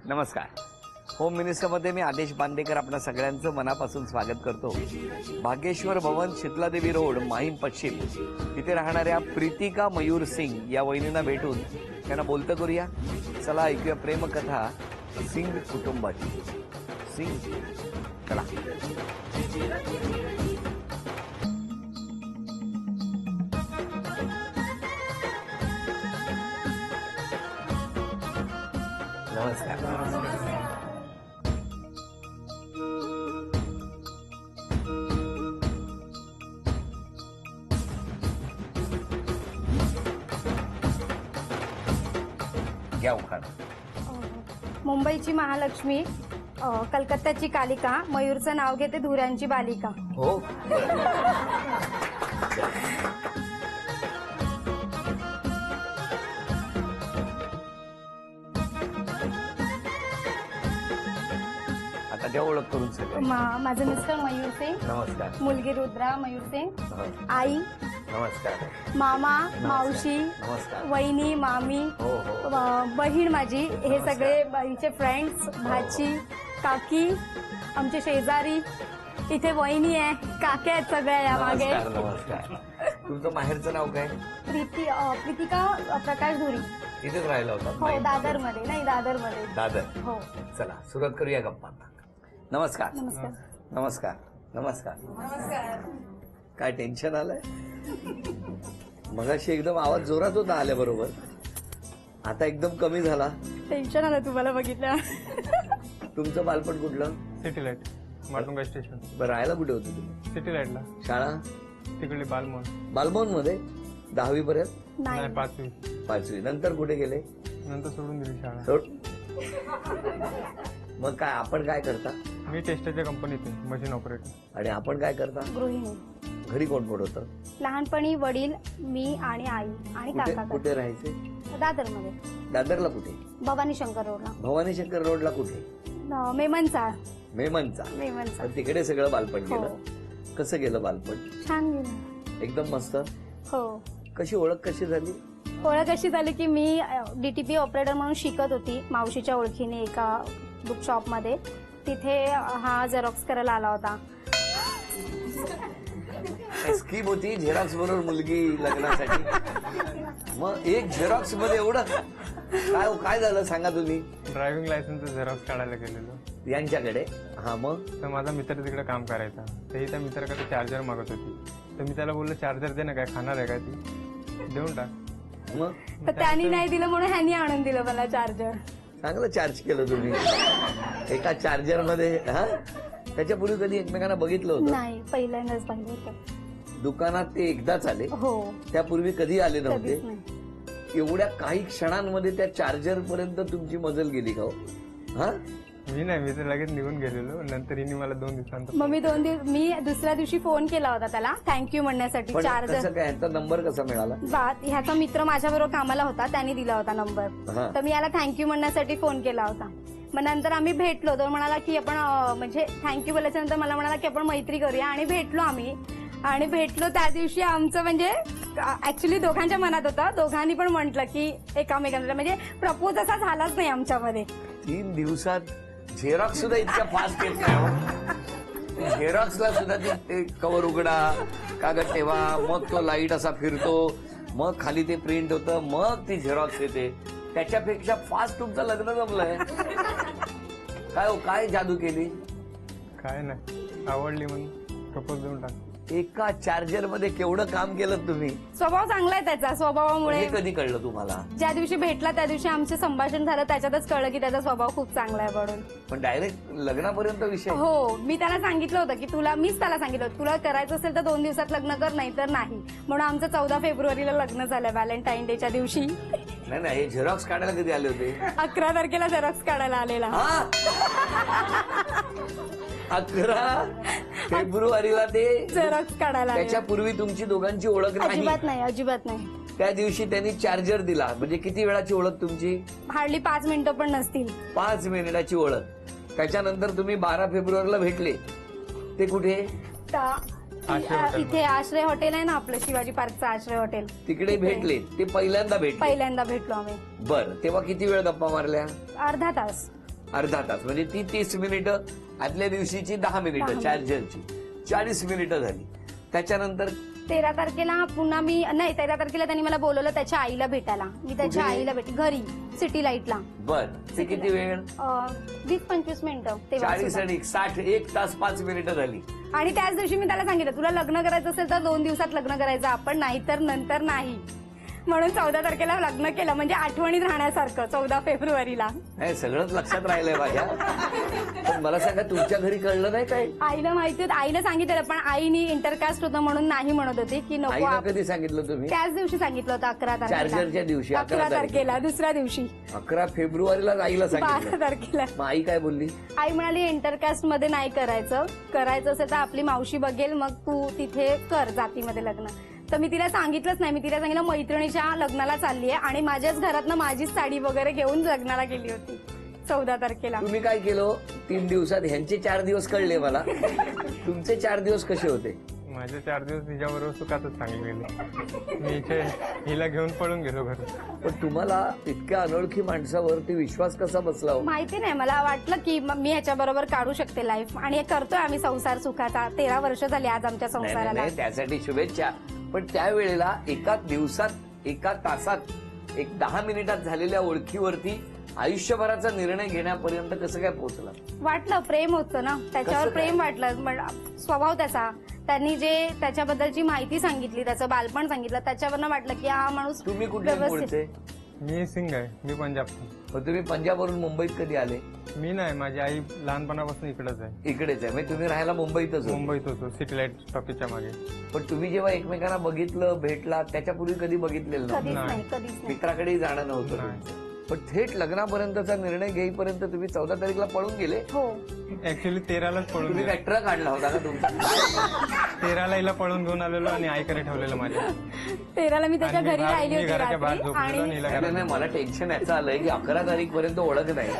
नमस्कार. होम मिनिस्टरमध्ये मी आदेश बांदेकर आपल्या सगळ्यांचं मनापासून स्वागत करतो. भाग्येश्वर भवन, शीतलादेवी रोड, माहीम पश्चिम इथे राहणाऱ्या प्रीतिका मयूर सिंग या वहिनींना भेटून त्यांना बोलतं करूया. चला ऐकूया प्रेमकथा सिंग कुटुंबाची. सिंग, चला. नमस्कार. घ्या उखाणा. मुंबईची महालक्ष्मी, कलकत्त्याची कालिका, मयूरचं नाव घेते धुऱ्यांची बालिका. हो. आता द्या ओळख करून सगळं. माझं मिस्टर मयूर सिंग, नमस्कार. मुलगी रुद्रा मयूर सिंग, हो. आई, नमस्कार. मामा, मावशी, नमस्कार. वहिनी, मामी, हो हो. बहीण माझी, हे सगळे बहीणचे फ्रेंड्स, भाची, काकी, आमचे शेजारी, इथे वहिनी आहे, काक्या आहेत सगळ्या या मागे. नमस्कार. नमस्कार. तुमचं माहेरचं नाव काय? प्रीतिका प्रकाश धुरी. इथेच राहिला होता? हो, दादरमध्ये. नाही, दादरमध्ये. दादर. हो. चला सुरुवात करूया गप्पांना. नमस्कार. नमस्कार. नमस्कार. नमस्कार. काय टेन्शन आलंय? मगाशी एकदम आवाज जोरात होता आल्याबरोबर, आता एकदम कमी झाला. टेन्शन आलं तुम्हाला बघितलं. तुमचं बालपण कुठलं? City light, Matunga station. बरं, राहायला कुठे होते तुम्ही? सिटी लाईटला. शाळा? तिकडे बालमोहन. बालभवन मध्ये 10वी पर्यंत? नाही, 5वी. 5वी नंतर कुठे गेले? नंतर सोडून दिली शाळा. सोड. मग काय आपण काय करता? मी टेस्टरच्या कंपनीत आहे, मशीन ऑपरेटर. आणि आपण काय करता? गृहिणी. घरी कोण कोण होतं? लहानपणी वडील, मी आणि आई आणि कुठे काका. कुठे राहायचे? दादरमध्ये. दादरला कुठे? भवानी शंकर रोडला. भवानी शंकर रोडला कुठे? मेमनचा. मेमनचा. मेमनचा. पण तिकडे सगळं बालपण हो. गेलं. कसं गेलं बालपण? छान गेलं. एकदम मस्त. हो. कशी ओळख कशी झाली? ओळख अशी झाली की मी DTP ऑपरेटर म्हणून शिकत होती मावशीच्या ओळखीने एका बुक शॉपमध्ये. तिथे हा झेरॉक्स करायला आला होता. स्कीम होती झेरॉक्स बरोबर मुलगी लग्नासाठी. मग एक झेरॉक्स मध्ये एवढं काय झालं सांगा तुम्ही? ड्रायव्हिंग लायसन्सचं झेरॉक्स काढायला गेलेलो यांच्याकडे. हा, मग? तर माझा मित्र तिकडे काम करायचा. तेही त्या मित्राकडे चार्जर मागत होती. तर मी त्याला बोललो, चार्जर दे ना, काय खाणार आहे का ती? देऊन टाक. मग तर त्यांनी नाही दिलं म्हणून ह्यांनी आणून दिलं मला चार्जर. चांगलं चार्ज केलं तुम्ही एका चार्जर मध्ये. हा, त्याच्यापूर्वी कधी एकमेकांना बघितलं होतं? नाही, पहिल्यांदाच पाहिलं होतं. दुकानात ते एकदाच आले? हो. त्यापूर्वी कधी आले नव्हते? कधीच नाही. एवढ्या काही क्षणांमध्ये त्या चार्जर पर्यंत तुमची मजल गेली का हो? हा, मी नाही, मी तर लगेच निघून गेलेलो. नंतर हिने मला 2 दिवसांतर. मग मी दुसऱ्या दिवशी फोन केला होता त्याला थँक्यू म्हणण्यासाठी. पण चार्जर कसं काय, ह्याचा नंबर कसा मिळाला? ह्याचा मित्र माझ्याबरोबर कामाला होता, त्यांनी दिला होता नंबर. हा. तर मी याला थँक्यू म्हणण्यासाठी फोन केला होता. मग नंतर आम्ही भेटलो. तो म्हणाला की आपण म्हणजे थँक्यू बोलायच्या नंतर मला म्हणाला की आपण मैत्री करूया. आणि भेटलो आम्ही. आणि भेटलो त्या दिवशी आमचं म्हणजे ऍक्च्युली दोघांच्या मनात होतं. दोघांनी पण म्हटलं की एकामेकांना म्हणजे प्रपोज असा झालाच नाही आमच्यामध्ये. 3 दिवसात झेरॉक्स सुद्धा इतक्या फास्ट येत नाही हो. झेरॉक्सला सुद्धा ते कवर उघडा, कागद ठेवा, मग तो लाईट असा फिरतो, मग खाली ते प्रिंट होतं, मग ती झेरॉक्स येते. त्याच्यापेक्षा फास्ट तुमचं लग्न जमलंय. काय हो, काय जादू केली? काय नाही, आवडली म्हणून प्रपोज देऊन टाक. एका चार्जर मध्ये केवढं काम केलं तुम्ही? स्वभाव चांगला आहे त्याचा. स्वभावामुळे हे कधी कळलं तुम्हाला? ज्या दिवशी भेटला त्या दिवशी आमचे संभाषण झालं, त्याच्यातच कळलं की त्याचा स्वभाव खूप चांगला आहे म्हणून. पण डायरेक्ट लग्नापर्यंत विषय? हो. मी त्याला सांगितलं होतं की मीच त्याला सांगितलं होतं तुला करायचं असेल तर 2 दिवसात लग्न कर, नाही तर नाही. म्हणून आमचं 14 फेब्रुवारीला लग्न झालं, व्हॅलेंटाईन डेच्या दिवशी. नाही नाही, हे झेरॉक्स काढायला कधी आले होते? 11 तारखेला झेरॉक्स काढायला आलेला. 11 फेब्रुवारीला ते झेरॉक्स काढायला आलेला. त्याच्यापूर्वी तुमची दोघांची ओळख नाही? अजिबात नाही, अजिबात नाही. त्या दिवशी त्यांनी चार्जर दिला. म्हणजे किती वेळाची ओळख तुमची? हार्डली 5 मिनिटं पण नसतील. 5 मिनिटाची ओळख. त्याच्यानंतर तुम्ही 12 फेब्रुवारीला भेटले. ते कुठे? इथे आश्रय हॉटेल आहे ना आपलं, शिवाजी पार्कचं आश्रय हॉटेल, तिकडे भेटले. ते पहिल्यांदा भेटले? पहिल्यांदा भेटलो आम्ही. बरं, तेव्हा किती वेळ गप्पा मारल्या? अर्धा तास. अर्धा तास म्हणजे ती 30 मिनिटं, आदल्या दिवशीची 10 मिनिटं 10 चार्जरची 40 मिनिटं झाली. त्याच्यानंतर 13 तारखेला पुन्हा मी नाही 13 तारखेला त्यांनी मला बोलवलं त्याच्या आईला भेटायला. मी त्याच्या कुठे? आईला भेटली घरी सिटी लाईटला. बर ते किती वेळ? 20-25 मिनिटं तेव्हा 40 सुद्धा. आणि 60 1 तास 5 मिनिटं झाली. आणि त्याच दिवशी मी त्याला सांगितलं तुला लग्न करायचं असेल तर 2 दिवसात लग्न करायचं आपण, नाहीतर नंतर नाही. म्हणून 14 तारखेला लग्न केलं, म्हणजे आठवणीत राहण्यासारखं. 14 फेब्रुवारीला नाही सगळंच लक्षात राहिलंय माझ्या. पण मला सांगा तुमच्या घरी कळलं नाही काय? आईला माहिती होतं, आईला सांगितलं पण आईनी इंटरकास्ट होतं म्हणून नाही म्हणत होती की नको. आईला कधी सांगितलं तुम्ही? त्याच दिवशी सांगितलं होतं 11 चार्जरच्या तारखेला. दिवशी 11 तारखेला दुसऱ्या दिवशी 11 फेब्रुवारीला आईला 12 सांगितलं. तारखेला मग आई काय बोलली? आई म्हणाली इंटरकास्ट मध्ये नाही करायचं असेल तर आपली मावशी बघेल, मग तू तिथे कर जातीमध्ये लग्न. तर मी तिला सांगितलंच नाही. मी तिला सांगितलं मैत्रिणीच्या लग्नाला चालली आहे आणि माझ्याच घरातनं माझीच साडी वगैरे घेऊन लग्नाला गेली होती 14 तारखेला. तुम्ही काय केलं 3 दिवसात? ह्यांचे 4 दिवस कळले मला. तुमचे 4 दिवस कसे होते? माझे 4 दिवस तिच्याबरोबर सुखातच चांगले गेले. मी इथे हिला घेऊन पळून गेलो घरून. पण तुम्हाला इतक्या अनोळखी माणसावरती विश्वास कसा बसला हो? माहिती नाही, मला वाटलं की मी ह्याच्याबरोबर काढू शकते लाईफ आणि हे करतोय आम्ही संसार सुखाचा. 13 वर्ष झाली आज आमच्या नाही, नाही, संसाराला. नाही, त्यासाठी शुभेच्छा. पण त्यावेळेला एका दिवसात एका तासात एक 10 मिनिटात झालेल्या ओळखीवरती आयुष्यभराचा निर्णय घेण्यापर्यंत कसं काय पोहोचला? वाटलं प्रेम होतं ना त्याच्यावर. कसं काय? प्रेम वाटलं, स्वभाव त्याचा, त्यांनी जे त्याच्याबद्दलची माहिती सांगितली, त्याचं बालपण सांगितलं, त्याच्यावरनं वाटलं की हा माणूस तुम्ही कुठले मूळचे? मी सिंग आहे, मी पंजाबचा. मग तुम्ही पंजाबवरून मुंबईत कधी आले? मी नाही, माझी आई लहानपणापासून इकडेच आहे. इकडेच आहे म्हणजे तुम्ही राहायला मुंबईतच होते. मुंबईत होतो, सिटी लाईट स्टॉपेजच्या मागे. पण तुम्ही जेव्हा एकमेकांना बघितलं भेटला त्याच्यापूर्वी कधी बघितलेलं नव्हतं? कधीच नाही. नाही, कधीच नाही. मित्राकडेही जाणं नव्हतं नाही. तुमचं. पण थेट लग्नापर्यंतचा निर्णय घेईपर्यंत तुम्ही 14 तारीखला पळून गेले. हो, ऍक्च्युली 13लाच पळून तुम्ही गेलो. काय ट्रक आणला होता का तुमचा? 13ला हिला पळून घेऊन आलेलो आणि आईकडे ठेवलेलं माझ्या. 13ला मी त्याच्या आणि मी घरी बाहेर- राहिली मी होती घराच्या बाहेर रात्री झोपलेलो आणि आणि हिला नाही, घरात नाही, मला टेन्शन याचं आलंय की 11 तारीख पर्यंत ओळख नाही,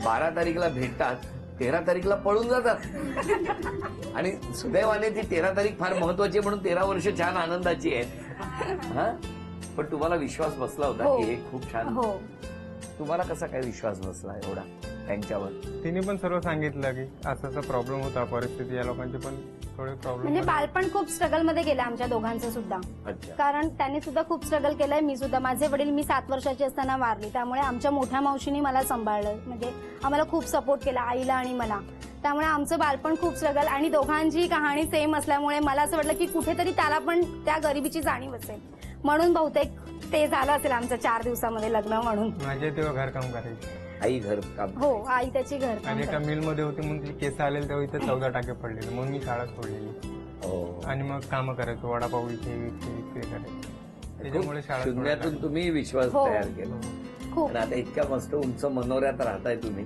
12 तारीखला भेटतात, 13 तारीखला पळून जातात. आणि सुदैवाने ती 13 तारीख फार महत्वाची म्हणून 13 वर्ष छान आनंदाची आहे. हा पण तुम्हाला विश्वास बसला होता हो. की हे खूप छान. हो. तुम्हाला कसा काय विश्वास बसला एवढा त्यांच्यावर? तिने पण सर्व सांगितलं की असं असा प्रॉब्लेम होता, परिस्थिती या लोकांची पण थोडे म्हणजे प्रॉब्लेम. बालपण खूप स्ट्रगल मध्ये गेलं आमच्या दोघांचं सुद्धा. अच्छा. कारण त्यांनी सुद्धा खूप स्ट्रगल केलंय, मी सुद्धा. माझे वडील मी 7 वर्षाची असताना वारली, त्यामुळे आमच्या मोठ्या मावशीने मला सांभाळलं, म्हणजे आम्हाला खूप सपोर्ट केला, आईला आणि मला. त्यामुळे आमचं बालपण खूप स्ट्रगल आणि दोघांची कहाणी सेम असल्यामुळे मला असं वाटलं की कुठेतरी त्याला पण त्या गरिबीची जाणीव असेल, म्हणून बहुतेक ते झालं असेल आमचं 4 दिवसामध्ये लग्न म्हणून. माझे तेव्हा घरकाम करायचे आई घर काम. हो, आई त्याची घर आणि एका मिलमध्ये होते म्हणून ती केस आलेले तेव्हा इथे 14 टाके पडलेले, म्हणून मी शाळा सोडलेली. हो. आणि मग कामं करायचो, वडापाव इथे विक्री करायचो. त्याच्यामुळे शाळा शून्यातून सोडायला तुम्ही विश्वास हो. तयार केला. खूप. आणि आता इतक्या मस्त उंच मनोऱ्यात राहताय तुम्ही,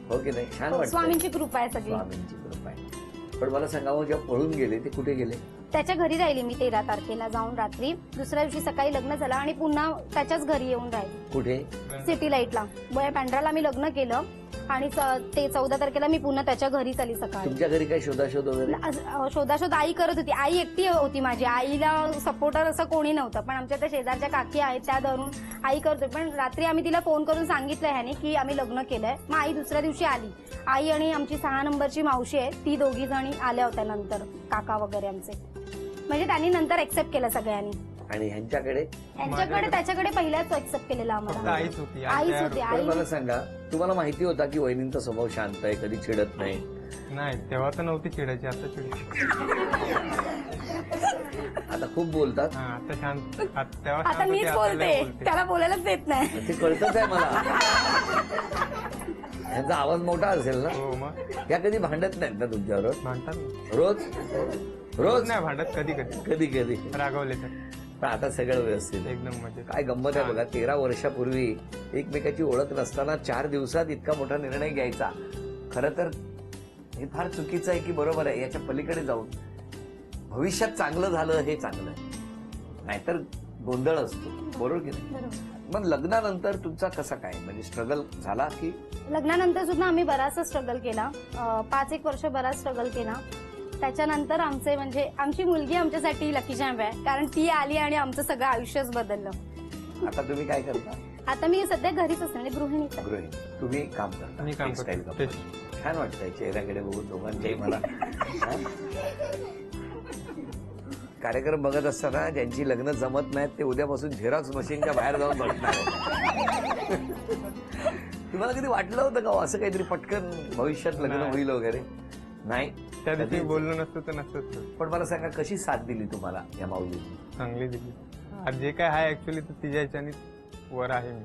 हो की नाही? छान वाटतं. स्वामींची कृपा आहे सगळी. स्वामींची कृपा आहे. पण मला सांगावं, जेव्हा पळून गेले ते कुठे गेले? त्याच्या घरी राहिली मी 13 तारखेला जाऊन रात्री. दुसऱ्या दिवशी सकाळी लग्न झालं आणि पुन्हा त्याच्याच घरी येऊन राहिली कुठे? सिटी लाईटला. बँड्राला मी लग्न केलं आणि ते 14 तारखेला मी पुन्हा त्याच्या घरीच आली सकाळी. तुमच्या घरी काय शोधाशोध वगैरे? शोधाशोध आई करत होती. आई एकटी होती माझी, आईला सपोर्टर असं कोणी नव्हतं. पण आमच्या त्या शेजारच्या काकी आहेत त्या धरून आई करत होती. पण रात्री आम्ही तिला फोन करून सांगितलं ह्याने की आम्ही लग्न केलंय. मग आई दुसऱ्या दिवशी आली. आई आणि आमची 6 नंबरची मावशी आहे ती 2 जणी आल्या होत्या नंतर, काका वगैरे आमचे. म्हणजे त्यांनी नंतर एक्सेप्ट केलं सगळ्यांनी. आणि ह्यांच्याकडे? यांच्याकडे त्याच्याकडे पहिल्याच एक्सेप्ट केलेलं फक्त आम्हाला. आईच होती. आईच होती. पण आई मला सांगा, तुम्हाला माहिती होता की वहिनींचा स्वभाव शांत आहे, कधी चिडत नाही? नाही, तेव्हा तर नव्हती चिडायची, आता चिडची. आता खूप बोलतात. हा, आता शांत. तेव्हा आता शांत होती, मीच आता लय बोलते, बोलते. त्याला बोलायलाच देत नाही. ते कळतच आहे मला. ह्यांचा आवाज मोठा असेल ना? हो, मग या कधी भांडत नाहीत ना तुमच्याबरोबर? भांडतात ना. रोज? रोज नाही भांडत, कधी कधी कधी कधी. रागवले तर पण आता सगळं व्यवस्थित. एकदम मजेत. काय गंमत आहे बघा, 13 वर्षापूर्वी एकमेकाची ओळख नसताना 4 दिवसात इतका मोठा निर्णय घ्यायचा. खरं तर हे फार चुकीचं आहे की बरोबर आहे? याच्या पलीकडे जाऊन भविष्यात चांगलं झालं हे चांगलं आहे, नाहीतर गोंधळ असतो, बरोबर की नाही? बरोबर. मग लग्नानंतर तुमचा कसा काय म्हणजे स्ट्रगल झाला की? लग्नानंतर सुद्धा आम्ही बराचसा स्ट्रगल केला. 5-1 वर्ष बराच स्ट्रगल केला. त्याच्यानंतर आमचे म्हणजे आमची मुलगी आमच्यासाठी लकी चॅम्प आहे, कारण ती आली आणि आमचं सगळं आयुष्यच बदललं. आता तुम्ही काय करता? आता मी सध्या घरीच असते म्हणजे गृहिणीच आहे. गृहिणी, तुम्ही काम करता मी काम टेक्सटाईल करतो. कंपनी. छान वाटतंय चेहऱ्याकडे बघून दोघांच्याही मला. हा? कार्यक्रम बघत असताना ज्यांची लग्न जमत नाहीत ते उद्यापासून झेरॉक्स मशीनच्या बाहेर जाऊन बसणार आहेत. तुम्हाला कधी वाटलं होतं का हो, असं काहीतरी पटकन भविष्यात लग्न नाही. होईल वगैरे? नाही. त्या दिवशी कधीच. बोललो नसतं तर नसतंच. पण मला सांगा कशी साथ दिली तुम्हाला या माऊलीने? चांगली दिली. आज जे काय आहे ऍक्च्युली तर तिच्या ह्याच्याने वर आहे मी.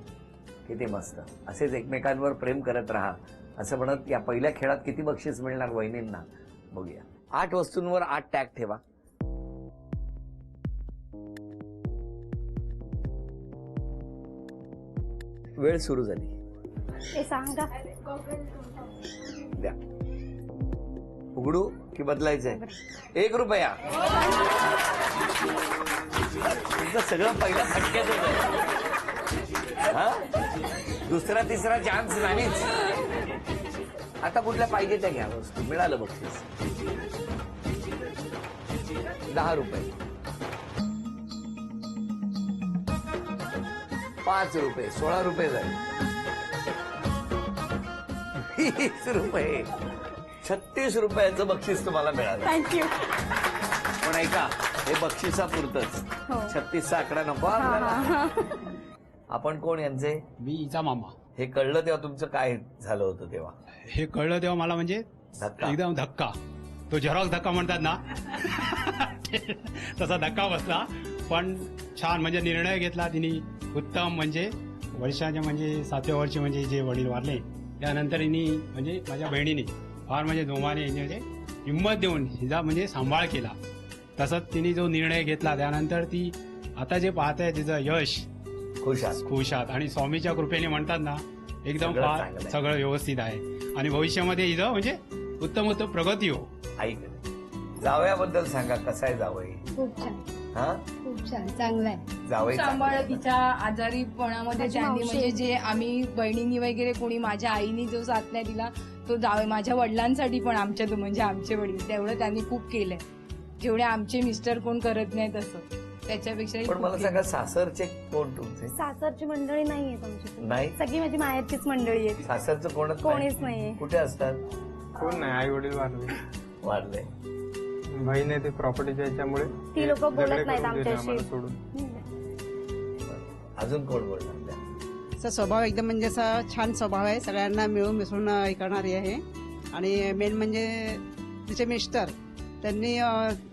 किती मस्त. असेच एकमेकांवर प्रेम करत राहा असं म्हणत या पहिल्या खेळात किती बक्षीस मिळणार वहिनींना बघूया. 8 वस्तूंवर 8 टॅग ठेवा. वेळ सुरू झाली. ते सांगा. द्या. उघडू की बदलायचंय? 1 रुपया. तुमचं सगळं पहिल्या फटक्यातच आहे. हा? दुसरा तिसरा चान्स नाहीच. आता कुठल्या पाहिजे त्या घ्या वस्तू. मिळालं बक्षीस. 10 रुपये. 5 रुपये. 16 रुपये झाले. 20 रुपये. 36 रुपयाचं बक्षीस तुम्हाला मिळालं. थँक्यू. पण ऐका, हे बक्षिसापुरतच. हो. 36चा आकडा नको हा आपल्याला. आपण कोण यांचे? मी हिचा मामा. हे कळलं तेव्हा तुमचं काय झालं होतं तेव्हा? हे कळलं तेव्हा मला म्हणजे धक्का. एकदम धक्का. तो झेरॉक्स धक्का म्हणतात ना तसा धक्का बसला. पण छान म्हणजे निर्णय घेतला तिने उत्तम. म्हणजे वर्षाच्या म्हणजे 7व्या वर्षी म्हणजे जे वडील वारले त्यानंतर हिने म्हणजे माझ्या बहिणीने फार म्हणजे जोमाने म्हणजे हिंमत देऊन हिचा म्हणजे सांभाळ केला. तसंच तिने जो निर्णय घेतला त्यानंतर ती आता जे पाहताय तिचं यश खुश आहात? खुश आहात. आणि स्वामीच्या कृपेने म्हणतात ना एकदम सगळं फार चांगलं आहे. सगळं व्यवस्थित आहे. आणि भविष्यामध्ये हिचं म्हणजे उत्तम उत्तम प्रगती हो. ऐक, जावयाबद्दल सांगा. कसा आहे जावई? खूप छान. हा? खूप छान. चांगलं आहे. जावई सांभाळ चांगलं. तिच्या आजारीपणामध्ये माझी त्यांनी मावशी. म्हणजे जे आम्ही बहिणींनी वगैरे कोणी माझ्या आईनी जो साथ नाही दिला तो माझ्या वडिलांसाठी पण आमच्या म्हणजे आमचे वडील तेवढं त्यांनी खूप केलंय. जेवढे आमचे मिस्टर कोण करत नाही तसं त्याच्यापेक्षा पण मला सांगा, सासरचे कोण तुमचे? सासरची मंडळी नाहीये तुमची? नाही. सगळी माझी माहेरचीच मंडळी आहे. सासरचं कोणच कोणीच नाहीये. कुठे असतात? कोण नाही. आई वडील वारले. वारले. बहीण आहे ते प्रॉपर्टीच्या ह्याच्यामुळे ती लोकं ते बोलत झगडे नाहीत करून दिले आमच्याशी. आम्हाला सोडून. अजून कोण बोलणार द्या. असा स्वभाव एकदम म्हणजे असा छान स्वभाव आहे. सगळ्यांना मिळून मिसळून हे करणारी आहे. आणि मेन म्हणजे तिचे मिस्टर त्यांनी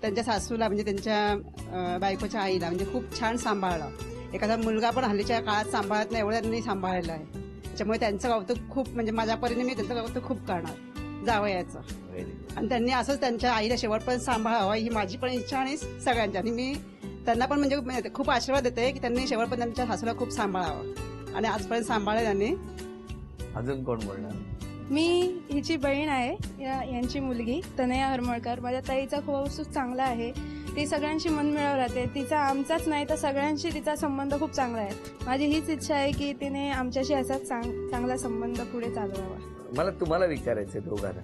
त्यांच्या सासूला म्हणजे त्यांच्या बायकोच्या आईला म्हणजे खूप छान सांभाळलं. एखादा मुलगा पण हल्लीच्या काळात सांभाळत नाही एवढं त्यांनी सांभाळलेलं आहे. त्याच्यामुळे त्यांचं कौतुक खूप म्हणजे माझ्या परीने मी त्यांचं कौतुक खूप करणार जावयाचं. Very good. आणि त्यांनी असंच त्यांच्या आईला शेवटपर्यंत सांभाळावं ही माझी पण इच्छा आणि सगळ्यांची. आणि मी त्यांना पण म्हणजे खूप आशीर्वाद देते की त्यांनी शेवटपर्यंत त्यांच्या सासूला खूप सांभाळावं आणि आजपर्यंत सांभाळलं त्यांनी. अजून कोण बोलणार? मी हिची बहीण आहे. यांची मुलगी तनया हरमळकर. माझ्या ताईचा खूप चांगला आहे. ती सगळ्यांशी मन मिळव राहते. तिचा आमचाच नाही तर सगळ्यांशी तिचा संबंध खूप चांगला आहे. माझी हीच इच्छा आहे की तिने आमच्याशी असाच चांगला संबंध पुढे चालवावा. मला तुम्हाला विचारायचंय दोघांना,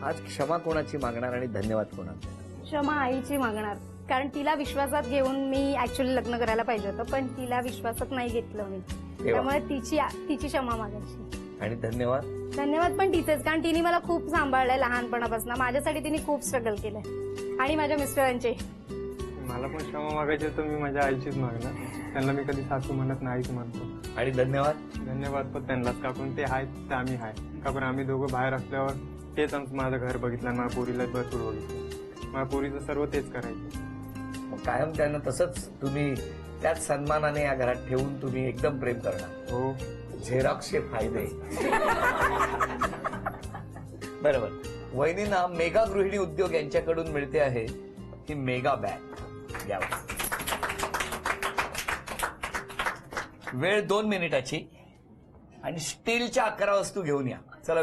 आज क्षमा कोणाची मागणार आणि धन्यवाद कोणाचा? क्षमा आईची मागणार. कारण तिला विश्वासात घेऊन मी ऍक्च्युली लग्न करायला पाहिजे होतं पण तिला विश्वासात नाही घेतलं मी. त्यामुळे तिची क्षमा मागायची. आणि धन्यवाद? धन्यवाद पण तिचेच. कारण तिने मला खूप सांभाळलंय लहानपणापासून. माझ्यासाठी तिने खूप स्ट्रगल केलंय. आणि माझ्या मिस्टरांचे. मला पण क्षमा मागायची तर मी माझ्या आईचीच मागणार. त्यांना मी कधी सासू म्हणत नाहीच म्हणतो. आणि धन्यवाद? धन्यवाद पण त्यांनाच. का पण ते आहेत तर आम्ही आहे. का पण आम्ही दोघं बाहेर असल्यावर तेच माझं घर बघितलं आणि माझ्या पोरीला भरपूर बघितलं. माझ्या पोरीचं सर्व तेच करायचं. मग कायम त्यांना तसंच तुम्ही त्याच सन्मानाने या घरात ठेवून तुम्ही एकदम प्रेम करणार. हो. झेरॉक्सचे फायदे. बरोबर. वहिनींना मेगा गृहिणी उद्योग यांच्याकडून मिळते आहे ही मेगा बॅग. घ्यावं. वेळ 2 मिनिटाची आणि स्टीलच्या 11 वस्तू घेऊन या. चला.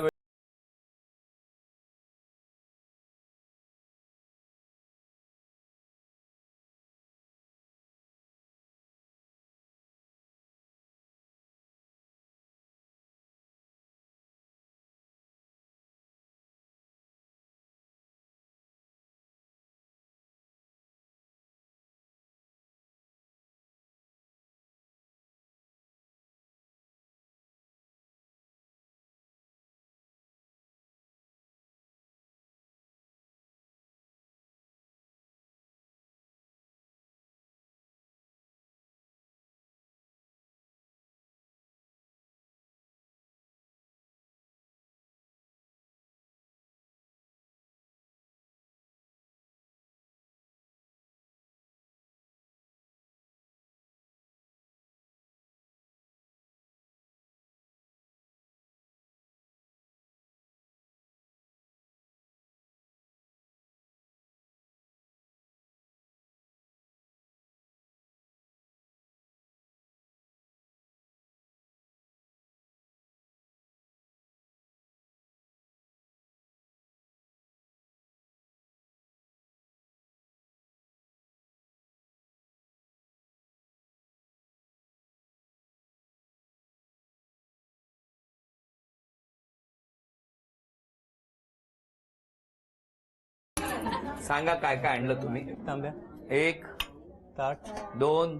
सांगा काय काय आणलं तुम्ही. तांब्या, 1 ताट, 2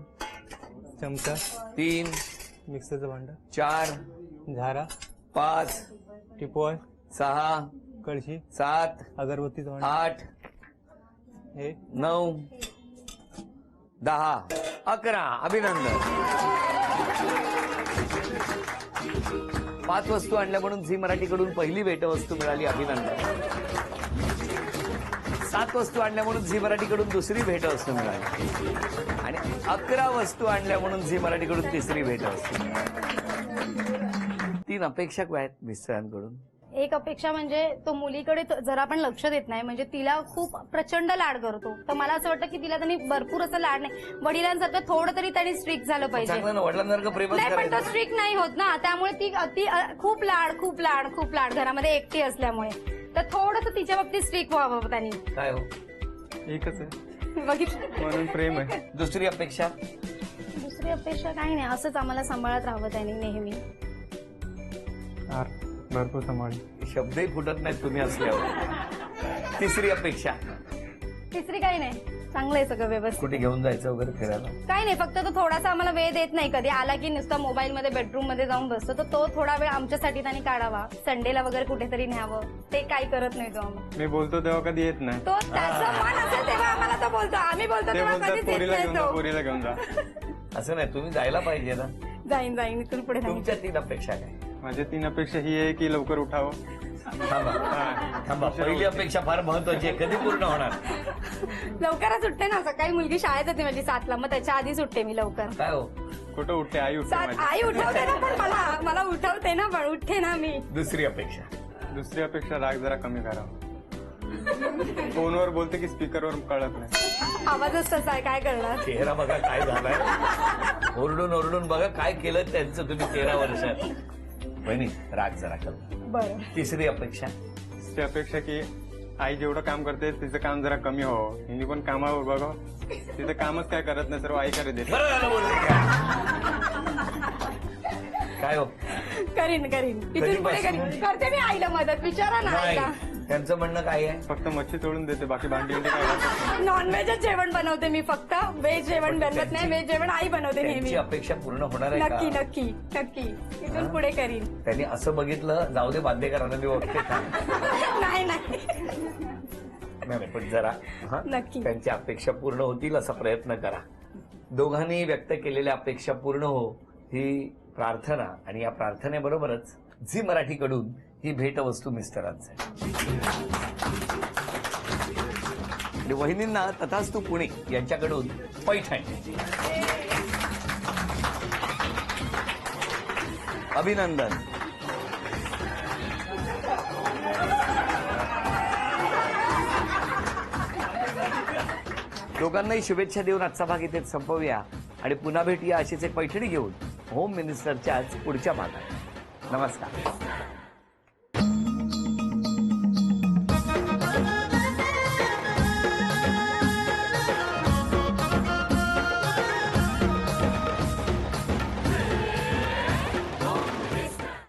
चमचा, 3 मिक्सरचं भांडं, 4 झारा, 5 टिपॉय, 6 कळशी, 7 अगरबत्तीचं भांडं, 8 हे 9 10 11. अभिनंदन. 5 वस्तू आणल्या म्हणून झी मराठीकडून पहिली भेटवस्तू मिळाली. अभिनंदन. 7 वस्तू आणल्या म्हणून झी मराठीकडून दुसरी भेटवस्तू मिळाली आणि 11 वस्तू आणल्या म्हणून झी मराठीकडून तिसरी भेटवस्तू मिळाली. 3 अपेक्षा काय आहेत मिस्टरांकडून. एक अपेक्षा म्हणजे तो मुलीकडे जरा पण लक्ष देत नाही, म्हणजे तिला खूप प्रचंड लाड करतो. तर मला असं वाटतं की तिला त्यांनी भरपूर असं लाड नाही, वडिलांसारखं थोडं तरी त्यांनी स्ट्रिक्ट झालं पाहिजे. चांगलं ना, वडिलांसारखं प्रेमच नाही, पण तो करायचं. स्ट्रिक्ट नाही होत ना, त्यामुळे ती खूप लाड घरामध्ये एकटी असल्यामुळे. तर थोडंसं तिच्या बाबतीत स्ट्रिक्ट व्हावं त्यांनी. काय हो. एकच आहे बघितलं. म्हणून प्रेम आहे. दुसरी अपेक्षा. दुसरी अपेक्षा काही नाही, असंच आम्हाला सांभाळत राहावं त्यांनी नेहमी. भरपूर सांभाळ. शब्दही फुटत नाहीत तुम्ही असल्यावर. तिसरी अपेक्षा. तिसरी काही नाही, चांगलं आहे सगळं व्यवस्थित. कुठे घेऊन जायचं वगैरे फिरायला. काही नाही, फक्त तो थोडासा आम्हाला वेळ देत नाही. कधी आला की नुसता मोबाईल मध्ये बेडरूम मध्ये जाऊन बसतो. तर तो थोडा वेळ आमच्यासाठी त्यांनी काढावा, संडेला वगैरे कुठेतरी न्यावं. ते काही करत नाही तो आम्हाला. मी बोलतो तेव्हा कधी येत नाही. तो त्याचं मन असेल तेव्हा आम्हाला तो बोलतो, आम्ही बोलतो ते तेव्हा बोलतात कधीच येत पोरीला नाही घेऊन जा, तो. पोरीला घेऊन जा. असं नाही, तुम्ही जायला पाहिजे ना. जाईन इथून पुढे जाईन. तुमच्या 3 अपेक्षा काय. माझी 3 अपेक्षा ही आहे की लवकर उठावं. थांबा. पहिली अपेक्षा फार महत्वाची आहे, कधी पूर्ण होणार. लवकरच उठते ना, सकाळी मुलगी शाळेत होती माझी 7ला, मग त्याच्या आधी सुटते मी लवकर. काय हो. कुठं उठते, आई उठते 7 माझी. आई उठवते ना, पण मला उठवते ना, पण उठते ना मी. दुसरी अपेक्षा. दुसरी अपेक्षा राग जरा कमी करावा. फोनवर बोलते की स्पीकरवर कळत नाही. आवाजच तसा आहे, काय करणार. चेहरा बघा काय झालाय. ओरडून बघा काय केलं त्यांचं तुम्ही 13 वर्षात. बहिणी राग जरा कमी. बरं. तिसरी अपेक्षा. ती अपेक्षा की आई जेवढं काम करते तिचं काम जरा कमी व्हावं. हिने पण कामावर बघावं. तिचं कामच काय करत नाही, सर्व आई करत देते. बरं झालं बोलले काय हो. करीन इथून पुढे करीन. करते मी आईला मदत. विचारा ना आईला. नाही, त्यांचं म्हणणं काय आहे. फक्त मच्छी तोडून देते, बाकी भांडी काय करत. नॉनव्हेजच जेवण बनवते मी, फक्त व्हेज जेवण बनवत नाही. व्हेज जेवण आई बनवते नेहमी. त्यांची अपेक्षा पूर्ण होणार आहे नक्की का. इथून पुढे करीन. त्यांनी असं बघितलं, जाऊ दे बांदेकरांना मी ओळखते का. नाही नाही पण जरा नक्की. त्यांच्या अपेक्षा पूर्ण होतील असा प्रयत्न करा. दोघांनी व्यक्त केलेल्या अपेक्षा पूर्ण हो ही प्रार्थना, आणि या प्रार्थनेबरोबरच झी मराठीकडून ही भेटवस्तू मिस्टरांचं. आणि वहिनींना तथास्तु पुणे यांच्याकडून पैठणी. अभिनंदन. दोघांनाही शुभेच्छा देऊन आजचा भाग इथेच संपवूया आणि पुन्हा भेटूया अशीच एक पैठणी घेऊन होम मिनिस्टरच्याच पुढच्या भागात. नमस्कार.